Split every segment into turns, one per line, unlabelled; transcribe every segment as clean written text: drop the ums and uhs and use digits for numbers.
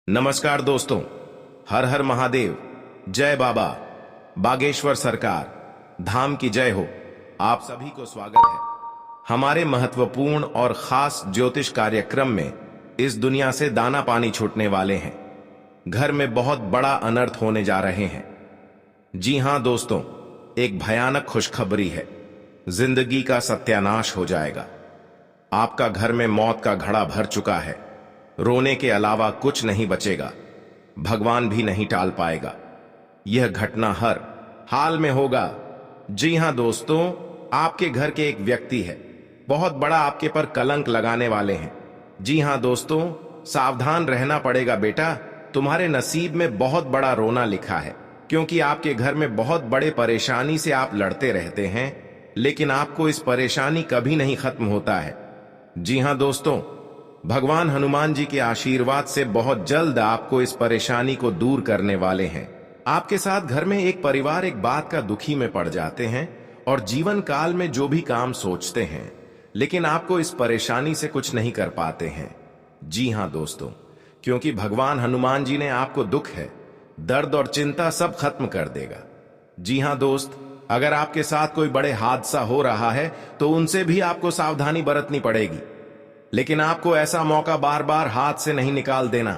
नमस्कार दोस्तों, हर हर महादेव, जय बाबा बागेश्वर सरकार, धाम की जय हो। आप सभी को स्वागत है हमारे महत्वपूर्ण और खास ज्योतिष कार्यक्रम में। इस दुनिया से दाना पानी छूटने वाले हैं, घर में बहुत बड़ा अनर्थ होने जा रहे हैं। जी हां दोस्तों, एक भयानक खुशखबरी है, जिंदगी का सत्यानाश हो जाएगा। आपका घर में मौत का घड़ा भर चुका है, रोने के अलावा कुछ नहीं बचेगा, भगवान भी नहीं टाल पाएगा। यह घटना हर हाल में होगा। जी हां दोस्तों, आपके घर के एक व्यक्ति है, बहुत बड़ा आपके पर कलंक लगाने वाले हैं। जी हां दोस्तों, सावधान रहना पड़ेगा बेटा, तुम्हारे नसीब में बहुत बड़ा रोना लिखा है, क्योंकि आपके घर में बहुत बड़े परेशानी से आप लड़ते रहते हैं, लेकिन आपको इस परेशानी कभी नहीं खत्म होता है। जी हां दोस्तों, भगवान हनुमान जी के आशीर्वाद से बहुत जल्द आपको इस परेशानी को दूर करने वाले हैं। आपके साथ घर में एक परिवार एक बात का दुखी में पड़ जाते हैं और जीवन काल में जो भी काम सोचते हैं, लेकिन आपको इस परेशानी से कुछ नहीं कर पाते हैं। जी हां दोस्तों, क्योंकि भगवान हनुमान जी ने आपको दुख है, दर्द और चिंता सब खत्म कर देगा। जी हां दोस्त, अगर आपके साथ कोई बड़े हादसा हो रहा है तो उनसे भी आपको सावधानी बरतनी पड़ेगी, लेकिन आपको ऐसा मौका बार बार हाथ से नहीं निकाल देना,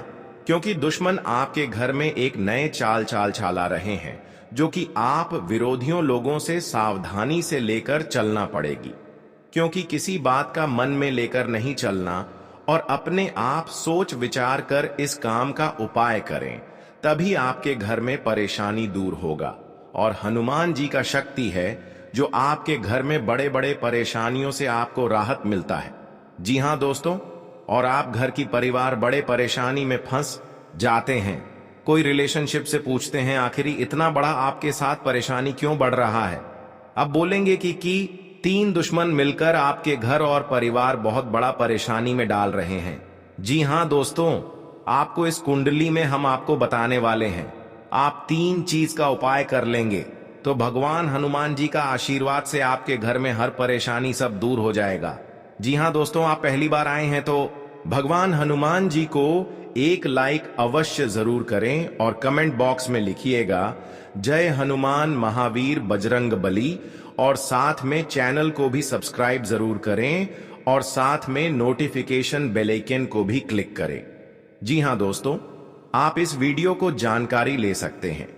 क्योंकि दुश्मन आपके घर में एक नए चाल चला रहे हैं, जो कि आप विरोधियों लोगों से सावधानी से लेकर चलना पड़ेगी। क्योंकि किसी बात का मन में लेकर नहीं चलना और अपने आप सोच विचार कर इस काम का उपाय करें, तभी आपके घर में परेशानी दूर होगा। और हनुमान जी का शक्ति है जो आपके घर में बड़े बड़े परेशानियों से आपको राहत मिलता है। जी हां दोस्तों, और आप घर की परिवार बड़े परेशानी में फंस जाते हैं। कोई रिलेशनशिप से पूछते हैं आखिरी इतना बड़ा आपके साथ परेशानी क्यों बढ़ रहा है। अब बोलेंगे कि 3 दुश्मन मिलकर आपके घर और परिवार बहुत बड़ा परेशानी में डाल रहे हैं। जी हां दोस्तों, आपको इस कुंडली में हम आपको बताने वाले हैं। आप 3 चीज का उपाय कर लेंगे तो भगवान हनुमान जी का आशीर्वाद से आपके घर में हर परेशानी सब दूर हो जाएगा। जी हां दोस्तों, आप पहली बार आए हैं तो भगवान हनुमान जी को एक लाइक अवश्य जरूर करें और कमेंट बॉक्स में लिखिएगा जय हनुमान महावीर बजरंग बली, और साथ में चैनल को भी सब्सक्राइब जरूर करें और साथ में नोटिफिकेशन बेल आइकन को भी क्लिक करें। जी हां दोस्तों, आप इस वीडियो को जानकारी ले सकते हैं।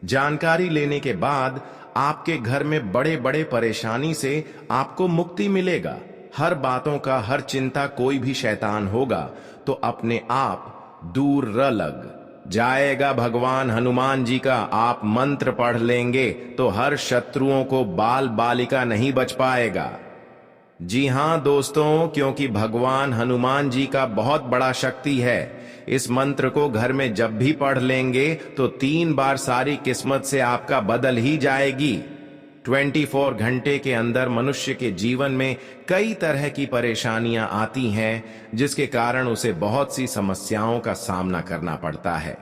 जानकारी लेने के बाद आपके घर में बड़े बड़े परेशानी से आपको मुक्ति मिलेगा। हर बातों का, हर चिंता, कोई भी शैतान होगा तो अपने आप दूर लग जाएगा। भगवान हनुमान जी का आप मंत्र पढ़ लेंगे तो हर शत्रुओं को बाल बालिका नहीं बच पाएगा। जी हां दोस्तों, क्योंकि भगवान हनुमान जी का बहुत बड़ा शक्ति है। इस मंत्र को घर में जब भी पढ़ लेंगे तो 3 बार सारी किस्मत से आपका बदल ही जाएगी। 24 घंटे के अंदर मनुष्य के जीवन में कई तरह की परेशानियां आती हैं, जिसके कारण उसे बहुत सी समस्याओं का सामना करना पड़ता है।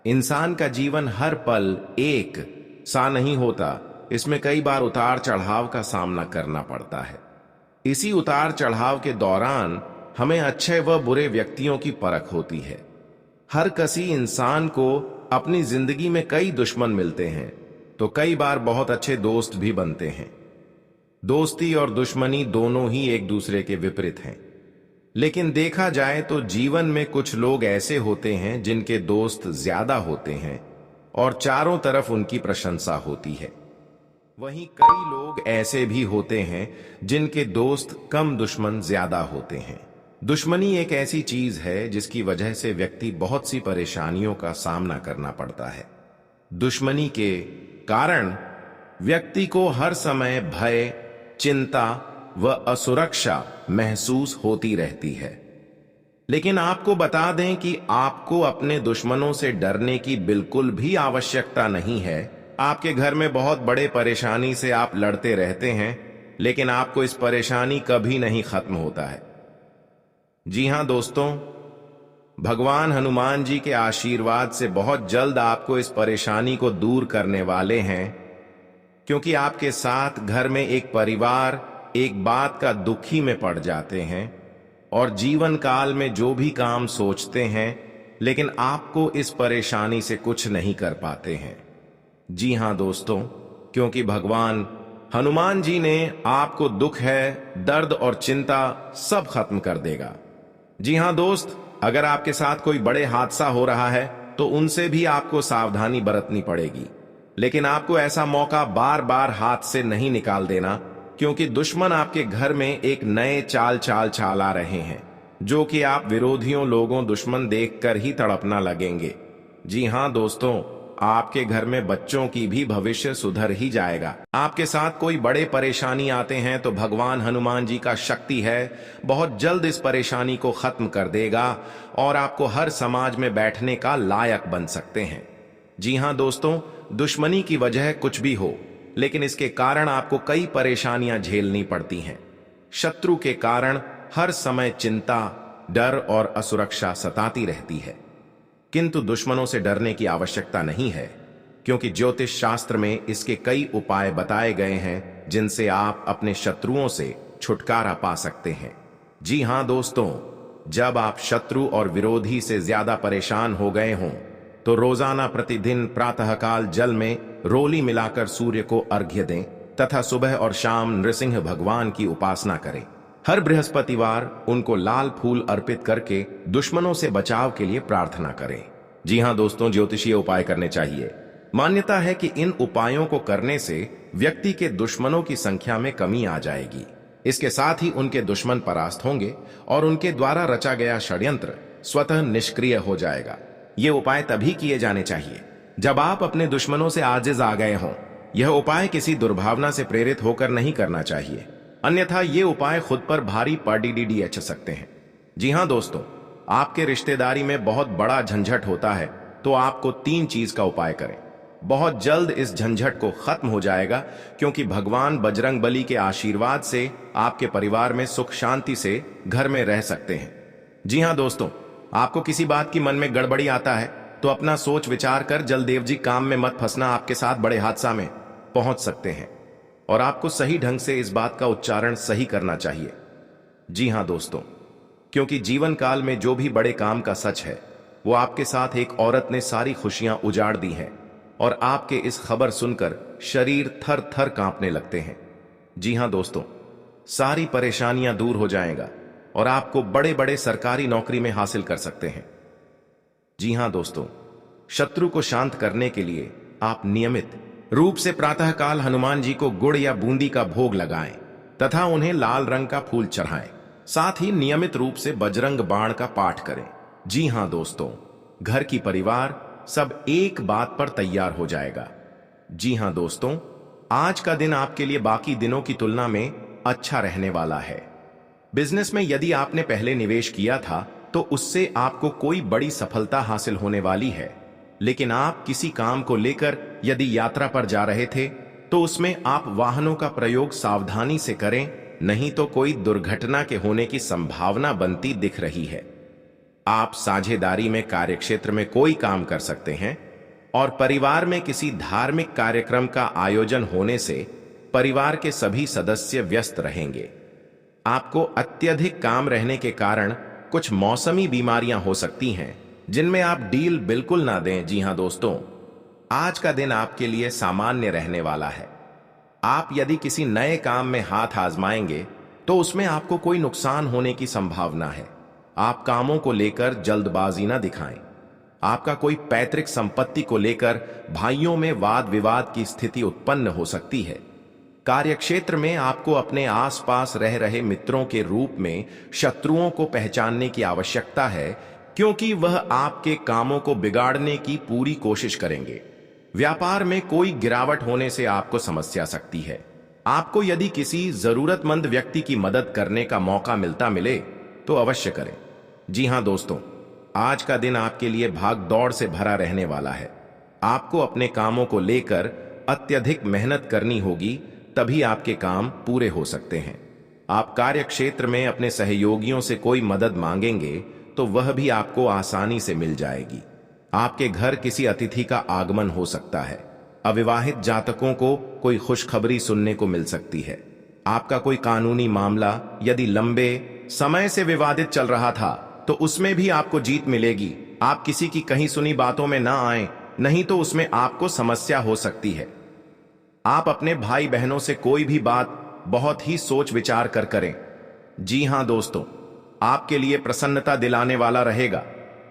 इंसान का जीवन हर पल एक सा नहीं होता, इसमें कई बार उतार चढ़ाव का सामना करना पड़ता है। इसी उतार चढ़ाव के दौरान हमें अच्छे व बुरे व्यक्तियों की परख होती है। हर किसी इंसान को अपनी जिंदगी में कई दुश्मन मिलते हैं तो कई बार बहुत अच्छे दोस्त भी बनते हैं। दोस्ती और दुश्मनी दोनों ही एक दूसरे के विपरीत हैं, लेकिन देखा जाए तो जीवन में कुछ लोग ऐसे होते हैं जिनके दोस्त ज्यादा होते हैं और चारों तरफ उनकी प्रशंसा होती है। वहीं कई लोग ऐसे भी होते हैं जिनके दोस्त कम, दुश्मन ज्यादा होते हैं। दुश्मनी एक ऐसी चीज है जिसकी वजह से व्यक्ति बहुत सी परेशानियों का सामना करना पड़ता है। दुश्मनी के कारण व्यक्ति को हर समय भय, चिंता व असुरक्षा महसूस होती रहती है। लेकिन आपको बता दें कि आपको अपने दुश्मनों से डरने की बिल्कुल भी आवश्यकता नहीं है। आपके घर में बहुत बड़े परेशानी से आप लड़ते रहते हैं, लेकिन आपको इस परेशानी कभी नहीं खत्म होता है। जी हां दोस्तों, भगवान हनुमान जी के आशीर्वाद से बहुत जल्द आपको इस परेशानी को दूर करने वाले हैं, क्योंकि आपके साथ घर में एक परिवार एक बात का दुखी में पड़ जाते हैं और जीवन काल में जो भी काम सोचते हैं लेकिन आपको इस परेशानी से कुछ नहीं कर पाते हैं। जी हां दोस्तों, क्योंकि भगवान हनुमान जी ने आपको दुख है, दर्द और चिंता सब खत्म कर देगा। जी हां दोस्त, अगर आपके साथ कोई बड़े हादसा हो रहा है तो उनसे भी आपको सावधानी बरतनी पड़ेगी, लेकिन आपको ऐसा मौका बार बार हाथ से नहीं निकाल देना, क्योंकि दुश्मन आपके घर में एक नए चाल आ रहे हैं, जो कि आप विरोधियों लोगों दुश्मन देखकर ही तड़पना लगेंगे। जी हां दोस्तों, आपके घर में बच्चों की भी भविष्य सुधर ही जाएगा। आपके साथ कोई बड़े परेशानी आते हैं तो भगवान हनुमान जी का शक्ति है, बहुत जल्द इस परेशानी को खत्म कर देगा और आपको हर समाज में बैठने का लायक बन सकते हैं। जी हां दोस्तों, दुश्मनी की वजह कुछ भी हो, लेकिन इसके कारण आपको कई परेशानियां झेलनी पड़ती हैं। शत्रु के कारण हर समय चिंता, डर और असुरक्षा सताती रहती है, किंतु दुश्मनों से डरने की आवश्यकता नहीं है, क्योंकि ज्योतिष शास्त्र में इसके कई उपाय बताए गए हैं जिनसे आप अपने शत्रुओं से छुटकारा पा सकते हैं। जी हां दोस्तों, जब आप शत्रु और विरोधी से ज्यादा परेशान हो गए हों तो रोजाना प्रतिदिन प्रातःकाल जल में रोली मिलाकर सूर्य को अर्घ्य दें तथा सुबह और शाम नृसिंह भगवान की उपासना करें। हर बृहस्पतिवार उनको लाल फूल अर्पित करके दुश्मनों से बचाव के लिए प्रार्थना करें। जी हां दोस्तों, ज्योतिषीय उपाय करने चाहिए। मान्यता है कि इन उपायों को करने से व्यक्ति के दुश्मनों की संख्या में कमी आ जाएगी। इसके साथ ही उनके दुश्मन परास्त होंगे और उनके द्वारा रचा गया षड्यंत्र स्वतः निष्क्रिय हो जाएगा। ये उपाय तभी किए जाने चाहिए जब आप अपने दुश्मनों से आजिज आ गए हों। यह उपाय किसी दुर्भावना से प्रेरित होकर नहीं करना चाहिए, अन्यथा ये उपाय खुद पर भारी पड़ सकते हैं। जी हां दोस्तों, आपके रिश्तेदारी में बहुत बड़ा झंझट होता है तो आपको 3 चीज का उपाय करें। बहुत जल्द इस झंझट को खत्म हो जाएगा, क्योंकि भगवान बजरंगबली के आशीर्वाद से आपके परिवार में सुख शांति से घर में रह सकते हैं। जी हां दोस्तों, आपको किसी बात की मन में गड़बड़ी आता है तो अपना सोच विचार कर जलदेव जी काम में मत फंसना, आपके साथ बड़े हादसा में पहुंच सकते हैं और आपको सही ढंग से इस बात का उच्चारण सही करना चाहिए। जी हां दोस्तों, क्योंकि जीवन काल में जो भी बड़े काम का सच है वो आपके साथ एक औरत ने सारी खुशियां उजाड़ दी हैं और आपके इस खबर सुनकर शरीर थर थर कांपने लगते हैं। जी हां दोस्तों, सारी परेशानियां दूर हो जाएगा और आपको बड़े बड़े सरकारी नौकरी में हासिल कर सकते हैं। जी हां दोस्तों, शत्रु को शांत करने के लिए आप नियमित रूप से प्रातःकाल हनुमान जी को गुड़ या बूंदी का भोग लगाएं तथा उन्हें लाल रंग का फूल चढ़ाएं। साथ ही नियमित रूप से बजरंग बाण का पाठ करें। जी हां दोस्तों, घर की परिवार सब एक बात पर तैयार हो जाएगा। जी हां दोस्तों, आज का दिन आपके लिए बाकी दिनों की तुलना में अच्छा रहने वाला है। बिजनेस में यदि आपने पहले निवेश किया था तो उससे आपको कोई बड़ी सफलता हासिल होने वाली है, लेकिन आप किसी काम को लेकर यदि यात्रा पर जा रहे थे तो उसमें आप वाहनों का प्रयोग सावधानी से करें, नहीं तो कोई दुर्घटना के होने की संभावना बनती दिख रही है। आप साझेदारी में कार्यक्षेत्र में कोई काम कर सकते हैं और परिवार में किसी धार्मिक कार्यक्रम का आयोजन होने से परिवार के सभी सदस्य व्यस्त रहेंगे। आपको अत्यधिक काम रहने के कारण कुछ मौसमी बीमारियां हो सकती हैं जिनमें आप डील बिल्कुल ना दें। जी हां दोस्तों, आज का दिन आपके लिए सामान्य रहने वाला है। आप यदि किसी नए काम में हाथ आजमाएंगे तो उसमें आपको कोई नुकसान होने की संभावना है। आप कामों को लेकर जल्दबाजी ना दिखाएं। आपका कोई पैतृक संपत्ति को लेकर भाइयों में वाद विवाद की स्थिति उत्पन्न हो सकती है। कार्यक्षेत्र में आपको अपने आसपास रह रहे मित्रों के रूप में शत्रुओं को पहचानने की आवश्यकता है, क्योंकि वह आपके कामों को बिगाड़ने की पूरी कोशिश करेंगे। व्यापार में कोई गिरावट होने से आपको समस्या सकती है। आपको यदि किसी जरूरतमंद व्यक्ति की मदद करने का मौका मिले तो अवश्य करें। जी हां दोस्तों, आज का दिन आपके लिए भाग दौड़ से भरा रहने वाला है। आपको अपने कामों को लेकर अत्यधिक मेहनत करनी होगी, तभी आपके काम पूरे हो सकते हैं। आप कार्यक्षेत्र में अपने सहयोगियों से कोई मदद मांगेंगे तो वह भी आपको आसानी से मिल जाएगी। आपके घर किसी अतिथि का आगमन हो सकता है। अविवाहित जातकों को कोई खुशखबरी सुनने को मिल सकती है। आपका कोई कानूनी मामला यदि लंबे समय से विवादित चल रहा था तो उसमें भी आपको जीत मिलेगी आप किसी की कहीं सुनी बातों में ना आए, नहीं तो उसमें आपको समस्या हो सकती है। आप अपने भाई बहनों से कोई भी बात बहुत ही सोच विचार कर करें। जी हां दोस्तों, आपके लिए प्रसन्नता दिलाने वाला रहेगा।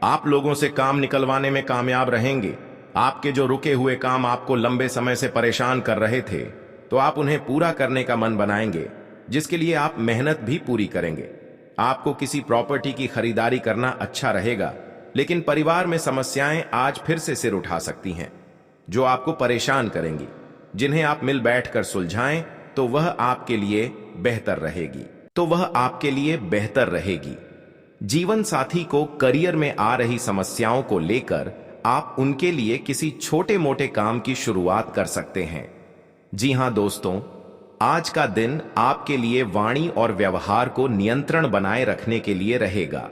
आप लोगों से काम निकलवाने में कामयाब रहेंगे। आपके जो रुके हुए काम आपको लंबे समय से परेशान कर रहे थे, तो आप उन्हें पूरा करने का मन बनाएंगे, जिसके लिए आप मेहनत भी पूरी करेंगे। आपको किसी प्रॉपर्टी की खरीदारी करना अच्छा रहेगा, लेकिन परिवार में समस्याएं आज फिर से सिर उठा सकती हैं, जो आपको परेशान करेंगी। जिन्हें आप मिल बैठकर सुलझाएं तो वह आपके लिए बेहतर रहेगी। जीवन साथी को करियर में आ रही समस्याओं को लेकर आप उनके लिए किसी छोटे मोटे काम की शुरुआत कर सकते हैं। जी हां दोस्तों, आज का दिन आपके लिए वाणी और व्यवहार को नियंत्रण बनाए रखने के लिए रहेगा।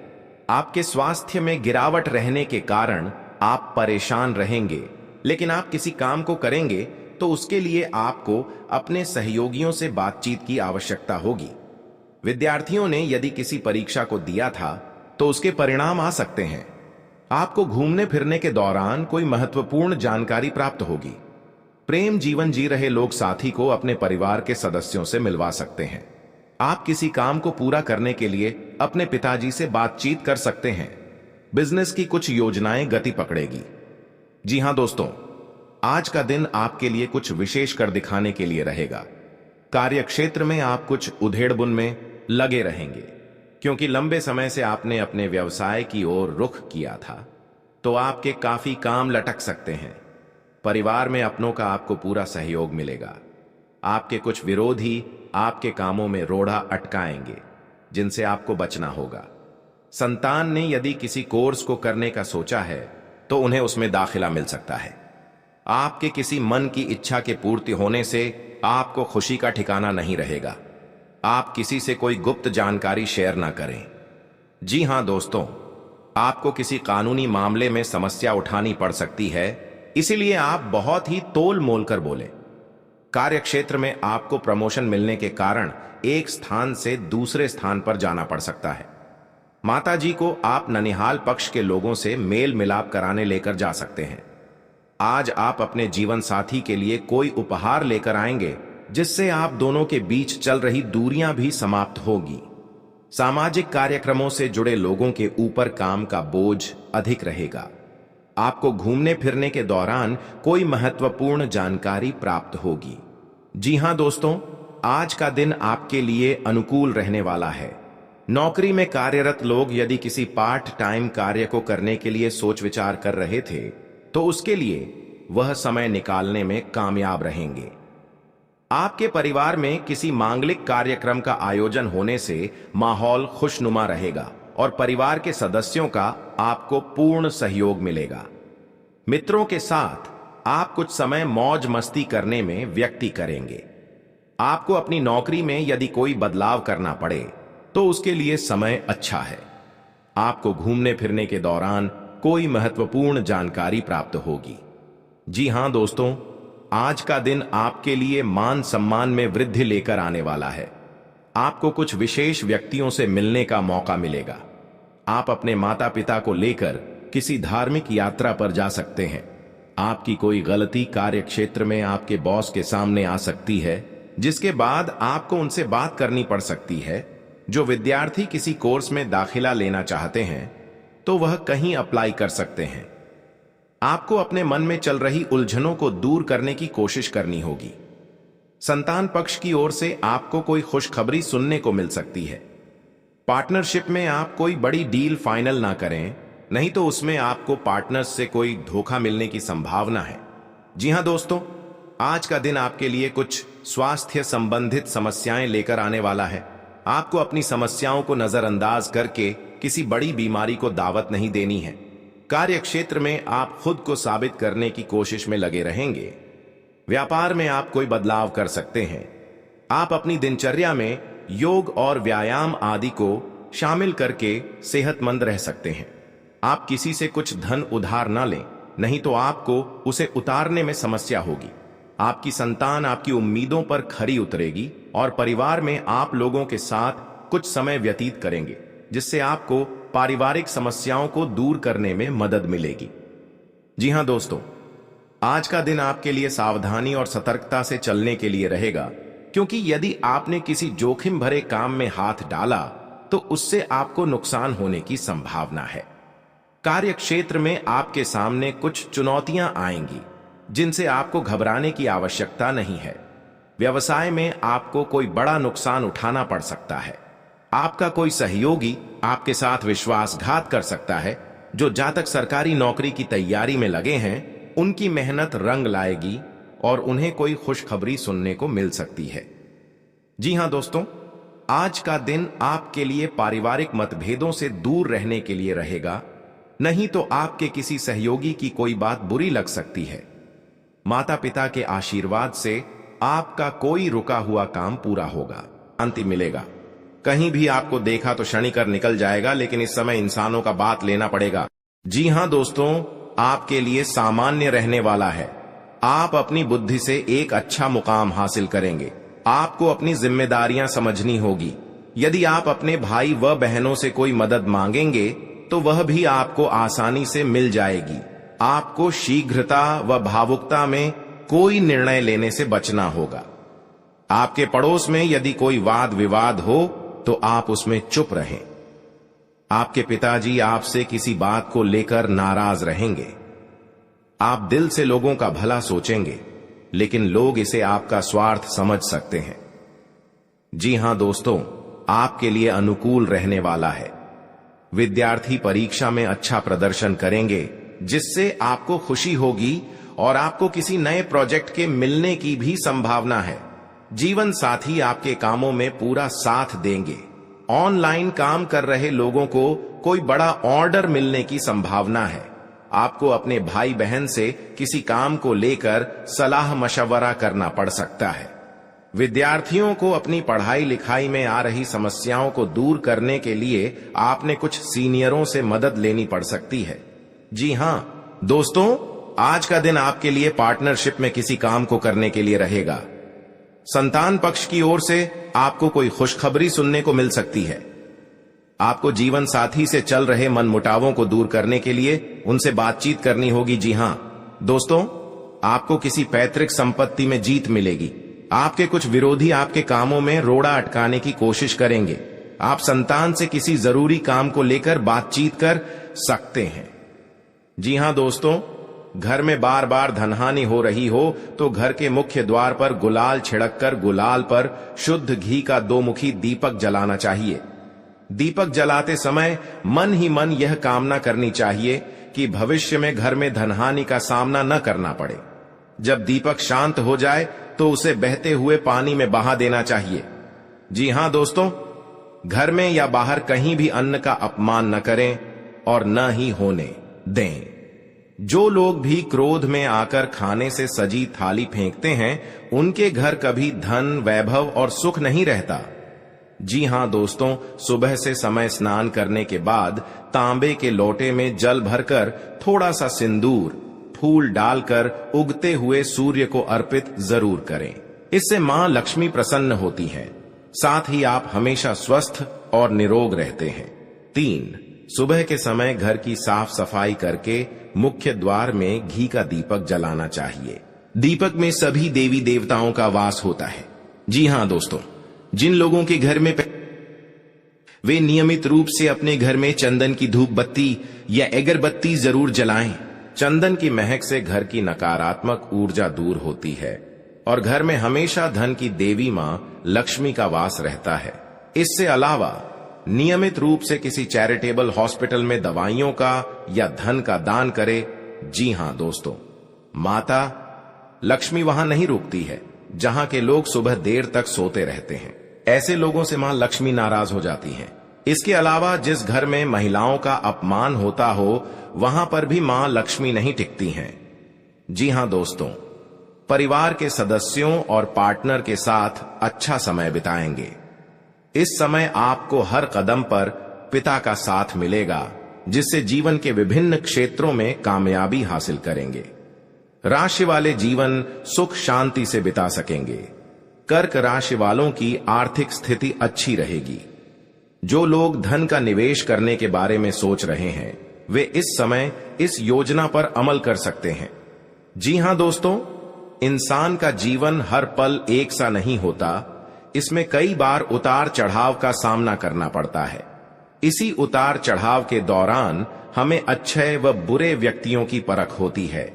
आपके स्वास्थ्य में गिरावट रहने के कारण आप परेशान रहेंगे, लेकिन आप किसी काम को करेंगे तो उसके लिए आपको अपने सहयोगियों से बातचीत की आवश्यकता होगी। विद्यार्थियों ने यदि किसी परीक्षा को दिया था तो उसके परिणाम आ सकते हैं। आपको घूमने फिरने के दौरान कोई महत्वपूर्ण जानकारी प्राप्त होगी। प्रेम जीवन जी रहे लोग साथी को अपने परिवार के सदस्यों से मिलवा सकते हैं। आप किसी काम को पूरा करने के लिए अपने पिताजी से बातचीत कर सकते हैं। बिजनेस की कुछ योजनाएं गति पकड़ेगी। जी हां दोस्तों, आज का दिन आपके लिए कुछ विशेष कर दिखाने के लिए रहेगा। कार्य क्षेत्र में आप कुछ उधेड़बुन में लगे रहेंगे, क्योंकि लंबे समय से आपने अपने व्यवसाय की ओर रुख किया था, तो आपके काफी काम लटक सकते हैं। परिवार में अपनों का आपको पूरा सहयोग मिलेगा। आपके कुछ विरोधी आपके कामों में रोड़ा अटकाएंगे, जिनसे आपको बचना होगा। संतान ने यदि किसी कोर्स को करने का सोचा है तो उन्हें उसमें दाखिला मिल सकता है। आपके किसी मन की इच्छा के पूर्ति होने से आपको खुशी का ठिकाना नहीं रहेगा। आप किसी से कोई गुप्त जानकारी शेयर ना करें। जी हां दोस्तों, आपको किसी कानूनी मामले में समस्या उठानी पड़ सकती है, इसीलिए आप बहुत ही तोल मोल कर बोलें। कार्य क्षेत्र में आपको प्रमोशन मिलने के कारण एक स्थान से दूसरे स्थान पर जाना पड़ सकता है। माताजी को आप ननिहाल पक्ष के लोगों से मेल मिलाप कराने लेकर जा सकते हैं। आज आप अपने जीवन साथी के लिए कोई उपहार लेकर आएंगे, जिससे आप दोनों के बीच चल रही दूरियां भी समाप्त होगी। सामाजिक कार्यक्रमों से जुड़े लोगों के ऊपर काम का बोझ अधिक रहेगा। आपको घूमने फिरने के दौरान कोई महत्वपूर्ण जानकारी प्राप्त होगी। जी हां दोस्तों, आज का दिन आपके लिए अनुकूल रहने वाला है। नौकरी में कार्यरत लोग यदि किसी पार्ट टाइम कार्य को करने के लिए सोच विचार कर रहे थे, तो उसके लिए वह समय निकालने में कामयाब रहेंगे। आपके परिवार में किसी मांगलिक कार्यक्रम का आयोजन होने से माहौल खुशनुमा रहेगा और परिवार के सदस्यों का आपको पूर्ण सहयोग मिलेगा। मित्रों के साथ आप कुछ समय मौज मस्ती करने में व्यक्ति करेंगे। आपको अपनी नौकरी में यदि कोई बदलाव करना पड़े तो उसके लिए समय अच्छा है। आपको घूमने फिरने के दौरान कोई महत्वपूर्ण जानकारी प्राप्त होगी। जी हां दोस्तों, आज का दिन आपके लिए मान सम्मान में वृद्धि लेकर आने वाला है। आपको कुछ विशेष व्यक्तियों से मिलने का मौका मिलेगा। आप अपने माता पिता को लेकर किसी धार्मिक यात्रा पर जा सकते हैं। आपकी कोई गलती कार्य क्षेत्र में आपके बॉस के सामने आ सकती है, जिसके बाद आपको उनसे बात करनी पड़ सकती है। जो विद्यार्थी किसी कोर्स में दाखिला लेना चाहते हैं, तो वह कहीं अप्लाई कर सकते हैं। आपको अपने मन में चल रही उलझनों को दूर करने की कोशिश करनी होगी। संतान पक्ष की ओर से आपको कोई खुशखबरी सुनने को मिल सकती है। पार्टनरशिप में आप कोई बड़ी डील फाइनल ना करें, नहीं तो उसमें आपको पार्टनर्स से कोई धोखा मिलने की संभावना है। जी हां दोस्तों, आज का दिन आपके लिए कुछ स्वास्थ्य संबंधित समस्याएं लेकर आने वाला है। आपको अपनी समस्याओं को नजरअंदाज करके किसी बड़ी बीमारी को दावत नहीं देनी है। कार्य क्षेत्र में आप खुद को साबित करने की कोशिश में लगे रहेंगे। व्यापार में आप कोई बदलाव कर सकते हैं। आप अपनी दिनचर्या में योग और व्यायाम आदि को शामिल करके सेहतमंद रह सकते हैं। आप किसी से कुछ धन उधार ना लें, नहीं तो आपको उसे उतारने में समस्या होगी। आपकी संतान आपकी उम्मीदों पर खरी उतरेगी और परिवार में आप लोगों के साथ कुछ समय व्यतीत करेंगे, जिससे आपको पारिवारिक समस्याओं को दूर करने में मदद मिलेगी। जी हां दोस्तों, आज का दिन आपके लिए सावधानी और सतर्कता से चलने के लिए रहेगा, क्योंकि यदि आपने किसी जोखिम भरे काम में हाथ डाला तो उससे आपको नुकसान होने की संभावना है। कार्य क्षेत्र में आपके सामने कुछ चुनौतियां आएंगी जिनसे आपको घबराने की आवश्यकता नहीं है। व्यवसाय में आपको कोई बड़ा नुकसान उठाना पड़ सकता है। आपका कोई सहयोगी आपके साथ विश्वासघात कर सकता है। जो जातक सरकारी नौकरी की तैयारी में लगे हैं, उनकी मेहनत रंग लाएगी और उन्हें कोई खुशखबरी सुनने को मिल सकती है। जी हां दोस्तों, आज का दिन आपके लिए पारिवारिक मतभेदों से दूर रहने के लिए रहेगा, नहीं तो आपके किसी सहयोगी की कोई बात बुरी लग सकती है। माता पिता के आशीर्वाद से आपका कोई रुका हुआ काम पूरा होगा, शांति मिलेगा। कहीं भी आपको देखा तो क्षणिकर निकल जाएगा, लेकिन इस समय इंसानों का बात लेना पड़ेगा। जी हां दोस्तों, आपके लिए सामान्य रहने वाला है। आप अपनी बुद्धि से एक अच्छा मुकाम हासिल करेंगे। आपको अपनी जिम्मेदारियां समझनी होगी। यदि आप अपने भाई व बहनों से कोई मदद मांगेंगे तो वह भी आपको आसानी से मिल जाएगी। आपको शीघ्रता व भावुकता में कोई निर्णय लेने से बचना होगा। आपके पड़ोस में यदि कोई वाद विवाद हो तो आप उसमें चुप रहें। आपके पिताजी आपसे किसी बात को लेकर नाराज रहेंगे। आप दिल से लोगों का भला सोचेंगे, लेकिन लोग इसे आपका स्वार्थ समझ सकते हैं। जी हां दोस्तों, आपके लिए अनुकूल रहने वाला है। विद्यार्थी परीक्षा में अच्छा प्रदर्शन करेंगे, जिससे आपको खुशी होगी और आपको किसी नए प्रोजेक्ट के मिलने की भी संभावना है। जीवन साथी आपके कामों में पूरा साथ देंगे। ऑनलाइन काम कर रहे लोगों को कोई बड़ा ऑर्डर मिलने की संभावना है। आपको अपने भाई बहन से किसी काम को लेकर सलाह मशवरा करना पड़ सकता है। विद्यार्थियों को अपनी पढ़ाई लिखाई में आ रही समस्याओं को दूर करने के लिए आपने कुछ सीनियरों से मदद लेनी पड़ सकती है। जी हां दोस्तों, आज का दिन आपके लिए पार्टनरशिप में किसी काम को करने के लिए रहेगा। संतान पक्ष की ओर से आपको कोई खुशखबरी सुनने को मिल सकती है। आपको जीवन साथी से चल रहे मनमुटावों को दूर करने के लिए उनसे बातचीत करनी होगी। जी हां दोस्तों, आपको किसी पैतृक संपत्ति में जीत मिलेगी। आपके कुछ विरोधी आपके कामों में रोड़ा अटकाने की कोशिश करेंगे। आप संतान से किसी जरूरी काम को लेकर बातचीत कर सकते हैं। जी हां दोस्तों, घर में बार बार धनहानि हो रही हो तो घर के मुख्य द्वार पर गुलाल छिड़ककर गुलाल पर शुद्ध घी का 2 मुखी दीपक जलाना चाहिए। दीपक जलाते समय मन ही मन यह कामना करनी चाहिए कि भविष्य में घर में धनहानि का सामना न करना पड़े। जब दीपक शांत हो जाए तो उसे बहते हुए पानी में बहा देना चाहिए। जी हां दोस्तों, घर में या बाहर कहीं भी अन्न का अपमान न करें और न ही होने दें। जो लोग भी क्रोध में आकर खाने से सजी थाली फेंकते हैं, उनके घर कभी धन, वैभव और सुख नहीं रहता। जी हां दोस्तों, सुबह से समय स्नान करने के बाद तांबे के लोटे में जल भरकर थोड़ा सा सिंदूर, फूल डालकर उगते हुए सूर्य को अर्पित जरूर करें। इससे मां लक्ष्मी प्रसन्न होती हैं। साथ ही आप हमेशा स्वस्थ और निरोग रहते हैं। 3, सुबह के समय घर की साफ सफाई करके मुख्य द्वार में घी का दीपक जलाना चाहिए। दीपक में सभी देवी देवताओं का वास होता है। जी हां दोस्तों, जिन लोगों के घर में वे नियमित रूप से अपने घर में चंदन की धूप बत्ती या अगरबत्ती जरूर जलाएं। चंदन की महक से घर की नकारात्मक ऊर्जा दूर होती है और घर में हमेशा धन की देवी मां लक्ष्मी का वास रहता है। इससे अलावा नियमित रूप से किसी चैरिटेबल हॉस्पिटल में दवाइयों का या धन का दान करें। जी हां दोस्तों, माता लक्ष्मी वहां नहीं रुकती है जहां के लोग सुबह देर तक सोते रहते हैं। ऐसे लोगों से मां लक्ष्मी नाराज हो जाती हैं। इसके अलावा जिस घर में महिलाओं का अपमान होता हो, वहां पर भी मां लक्ष्मी नहीं टिकती हैं। जी हां दोस्तों, परिवार के सदस्यों और पार्टनर के साथ अच्छा समय बिताएंगे। इस समय आपको हर कदम पर पिता का साथ मिलेगा, जिससे जीवन के विभिन्न क्षेत्रों में कामयाबी हासिल करेंगे। राशि वाले जीवन सुख शांति से बिता सकेंगे। कर्क राशि वालों की आर्थिक स्थिति अच्छी रहेगी। जो लोग धन का निवेश करने के बारे में सोच रहे हैं वे इस समय इस योजना पर अमल कर सकते हैं। जी हां दोस्तों, इंसान का जीवन हर पल एक सा नहीं होता, इसमें कई बार उतार चढ़ाव का सामना करना पड़ता है। इसी उतार चढ़ाव के दौरान हमें अच्छे व बुरे व्यक्तियों की परख होती है।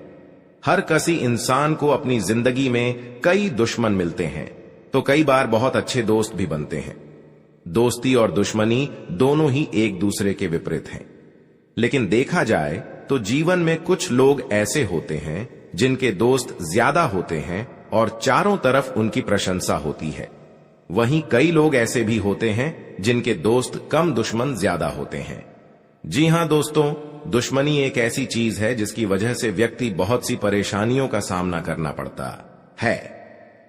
हर किसी इंसान को अपनी जिंदगी में कई दुश्मन मिलते हैं तो कई बार बहुत अच्छे दोस्त भी बनते हैं। दोस्ती और दुश्मनी दोनों ही एक दूसरे के विपरीत हैं। लेकिन देखा जाए तो जीवन में कुछ लोग ऐसे होते हैं जिनके दोस्त ज्यादा होते हैं और चारों तरफ उनकी प्रशंसा होती है। वहीं कई लोग ऐसे भी होते हैं जिनके दोस्त कम, दुश्मन ज्यादा होते हैं। जी हां दोस्तों, दुश्मनी एक ऐसी चीज है जिसकी वजह से व्यक्ति बहुत सी परेशानियों का सामना करना पड़ता है।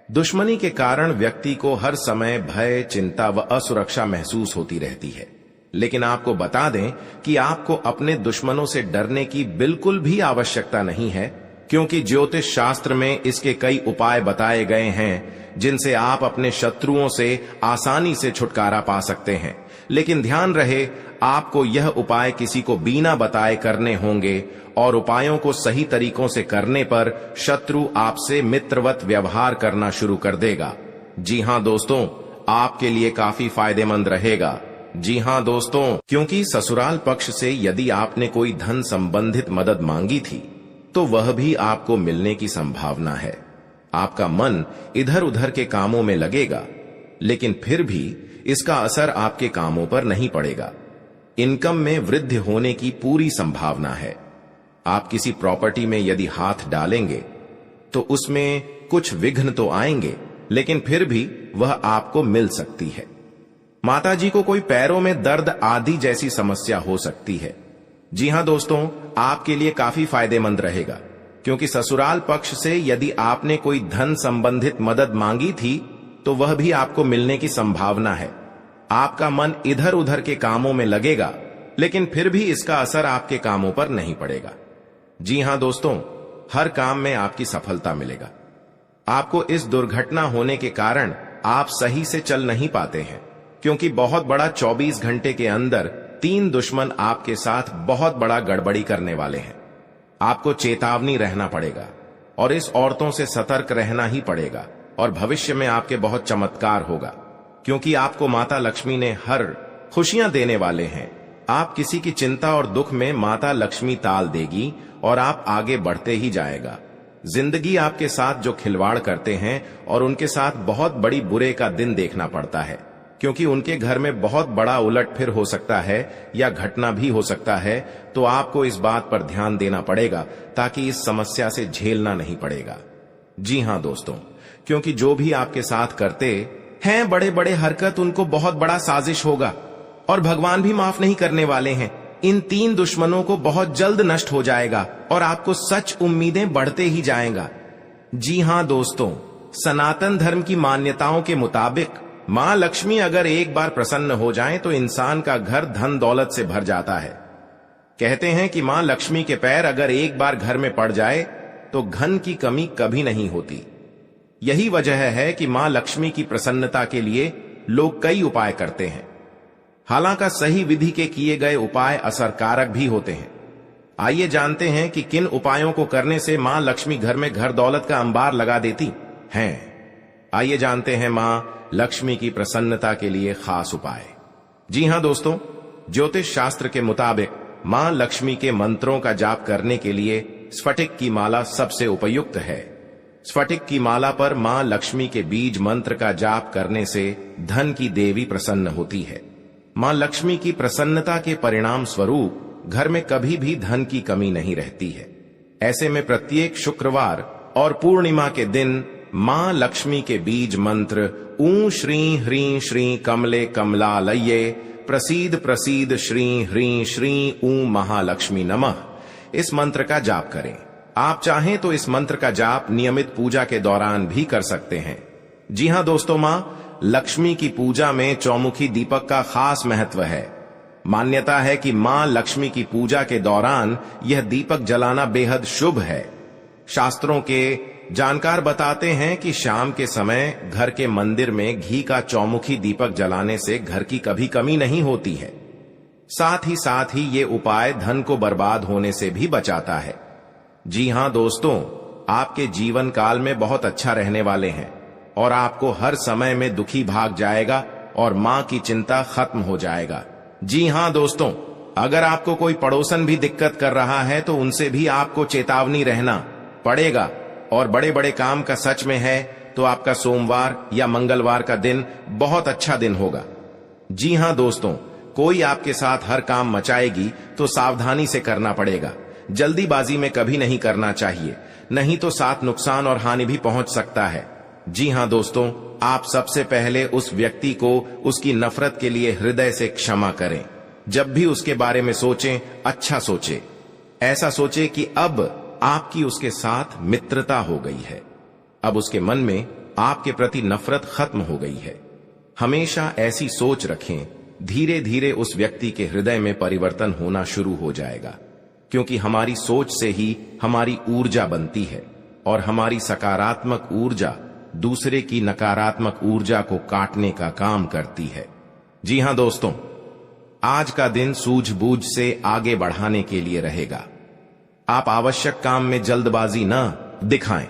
दुश्मनी के कारण व्यक्ति को हर समय भय, चिंता व असुरक्षा महसूस होती रहती है। लेकिन आपको बता दें कि आपको अपने दुश्मनों से डरने की बिल्कुल भी आवश्यकता नहीं है, क्योंकि ज्योतिष शास्त्र में इसके कई उपाय बताए गए हैं जिनसे आप अपने शत्रुओं से आसानी से छुटकारा पा सकते हैं। लेकिन ध्यान रहे, आपको यह उपाय किसी को बिना बताए करने होंगे और उपायों को सही तरीकों से करने पर शत्रु आपसे मित्रवत व्यवहार करना शुरू कर देगा। जी हां दोस्तों, आपके लिए काफी फायदेमंद रहेगा। जी हां दोस्तों, क्योंकि ससुराल पक्ष से यदि आपने कोई धन संबंधित मदद मांगी थी तो वह भी आपको मिलने की संभावना है। आपका मन इधर उधर के कामों में लगेगा, लेकिन फिर भी इसका असर आपके कामों पर नहीं पड़ेगा। इनकम में वृद्धि होने की पूरी संभावना है। आप किसी प्रॉपर्टी में यदि हाथ डालेंगे तो उसमें कुछ विघ्न तो आएंगे, लेकिन फिर भी वह आपको मिल सकती है। माताजी को कोई पैरों में दर्द आदि जैसी समस्या हो सकती है। जी हां दोस्तों, आपके लिए काफी फायदेमंद रहेगा, क्योंकि ससुराल पक्ष से यदि आपने कोई धन संबंधित मदद मांगी थी तो वह भी आपको मिलने की संभावना है। आपका मन इधर उधर के कामों में लगेगा, लेकिन फिर भी इसका असर आपके कामों पर नहीं पड़ेगा। जी हां दोस्तों, हर काम में आपकी सफलता मिलेगा। आपको इस दुर्घटना होने के कारण आप सही से चल नहीं पाते हैं, क्योंकि बहुत बड़ा 24 घंटे के अंदर 3 दुश्मन आपके साथ बहुत बड़ा गड़बड़ी करने वाले हैं। आपको चेतावनी रहना पड़ेगा और इस औरतों से सतर्क रहना ही पड़ेगा, और भविष्य में आपके बहुत चमत्कार होगा, क्योंकि आपको माता लक्ष्मी ने हर खुशियां देने वाले हैं। आप किसी की चिंता और दुख में माता लक्ष्मी ताल देगी और आप आगे बढ़ते ही जाएगा। जिंदगी आपके साथ जो खिलवाड़ करते हैं और उनके साथ बहुत बड़ी बुरे का दिन देखना पड़ता है, क्योंकि उनके घर में बहुत बड़ा उलटफेर हो सकता है या घटना भी हो सकता है। तो आपको इस बात पर ध्यान देना पड़ेगा ताकि इस समस्या से झेलना नहीं पड़ेगा। जी हां दोस्तों, क्योंकि जो भी आपके साथ करते हैं बड़े बड़े हरकत, उनको बहुत बड़ा साजिश होगा और भगवान भी माफ नहीं करने वाले हैं। इन 3 दुश्मनों को बहुत जल्द नष्ट हो जाएगा और आपको सच उम्मीदें बढ़ते ही जाएगा। जी हां दोस्तों, सनातन धर्म की मान्यताओं के मुताबिक मां लक्ष्मी अगर एक बार प्रसन्न हो जाएं तो इंसान का घर धन दौलत से भर जाता है। कहते हैं कि मां लक्ष्मी के पैर अगर एक बार घर में पड़ जाए तो धन की कमी कभी नहीं होती। यही वजह है कि मां लक्ष्मी की प्रसन्नता के लिए लोग कई उपाय करते हैं। हालांकि सही विधि के किए गए उपाय असरकारक भी होते हैं। आइए जानते हैं कि किन उपायों को करने से मां लक्ष्मी घर में घर दौलत का अंबार लगा देती हैं। आइए जानते हैं मां लक्ष्मी की प्रसन्नता के लिए खास उपाय। जी हां दोस्तों, ज्योतिष शास्त्र के मुताबिक मां लक्ष्मी के मंत्रों का जाप करने के लिए स्फटिक की माला सबसे उपयुक्त है। स्फटिक की माला पर मां लक्ष्मी के बीज मंत्र का जाप करने से धन की देवी प्रसन्न होती है। मां लक्ष्मी की प्रसन्नता के परिणाम स्वरूप घर में कभी भी धन की कमी नहीं रहती है। ऐसे में प्रत्येक शुक्रवार और पूर्णिमा के दिन मां लक्ष्मी के बीज मंत्र ऊ श्री ह्रीं श्री कमले कमलालये प्रसीद प्रसीद श्री ह्रीं श्री ऊ महालक्ष्मी नमः, इस मंत्र का जाप करें। आप चाहें तो इस मंत्र का जाप नियमित पूजा के दौरान भी कर सकते हैं। जी हां दोस्तों, मां लक्ष्मी की पूजा में चौमुखी दीपक का खास महत्व है। मान्यता है कि मां लक्ष्मी की पूजा के दौरान यह दीपक जलाना बेहद शुभ है। शास्त्रों के जानकार बताते हैं कि शाम के समय घर के मंदिर में घी का चौमुखी दीपक जलाने से घर की कभी कमी नहीं होती है। साथ ही ये उपाय धन को बर्बाद होने से भी बचाता है। जी हां दोस्तों, आपके जीवन काल में बहुत अच्छा रहने वाले हैं और आपको हर समय में दुखी भाग जाएगा और मां की चिंता खत्म हो जाएगा। जी हां दोस्तों, अगर आपको कोई पड़ोसन भी दिक्कत कर रहा है तो उनसे भी आपको चेतावनी रहना पड़ेगा। और बड़े बड़े काम का सच में है तो आपका सोमवार या मंगलवार का दिन बहुत अच्छा दिन होगा। जी हां दोस्तों, कोई आपके साथ हर काम मचाएगी तो सावधानी से करना पड़ेगा। जल्दीबाजी में कभी नहीं करना चाहिए, नहीं तो साथ नुकसान और हानि भी पहुंच सकता है। जी हां दोस्तों, आप सबसे पहले उस व्यक्ति को उसकी नफरत के लिए हृदय से क्षमा करें। जब भी उसके बारे में सोचें, अच्छा सोचें। ऐसा सोचें कि अब आपकी उसके साथ मित्रता हो गई है, अब उसके मन में आपके प्रति नफरत खत्म हो गई है। हमेशा ऐसी सोच रखें, धीरे धीरे उस व्यक्ति के हृदय में परिवर्तन होना शुरू हो जाएगा, क्योंकि हमारी सोच से ही हमारी ऊर्जा बनती है और हमारी सकारात्मक ऊर्जा दूसरे की नकारात्मक ऊर्जा को काटने का काम करती है। जी हां दोस्तों, आज का दिन सूझबूझ से आगे बढ़ाने के लिए रहेगा। आप आवश्यक काम में जल्दबाजी न दिखाएं।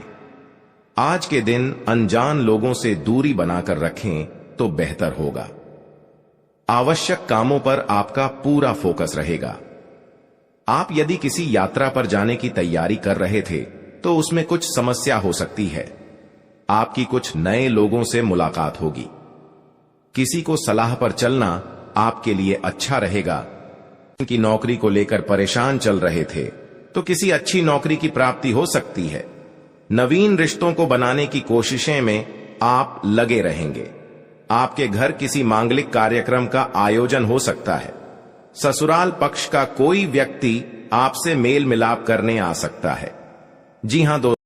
आज के दिन अनजान लोगों से दूरी बनाकर रखें तो बेहतर होगा। आवश्यक कामों पर आपका पूरा फोकस रहेगा। आप यदि किसी यात्रा पर जाने की तैयारी कर रहे थे तो उसमें कुछ समस्या हो सकती है। आपकी कुछ नए लोगों से मुलाकात होगी। किसी को सलाह पर चलना आपके लिए अच्छा रहेगा। कि नौकरी को लेकर परेशान चल रहे थे तो किसी अच्छी नौकरी की प्राप्ति हो सकती है। नवीन रिश्तों को बनाने की कोशिशें में आप लगे रहेंगे। आपके घर किसी मांगलिक कार्यक्रम का आयोजन हो सकता है। ससुराल पक्ष का कोई व्यक्ति आपसे मेल मिलाप करने आ सकता है। जी हां दोस्तों,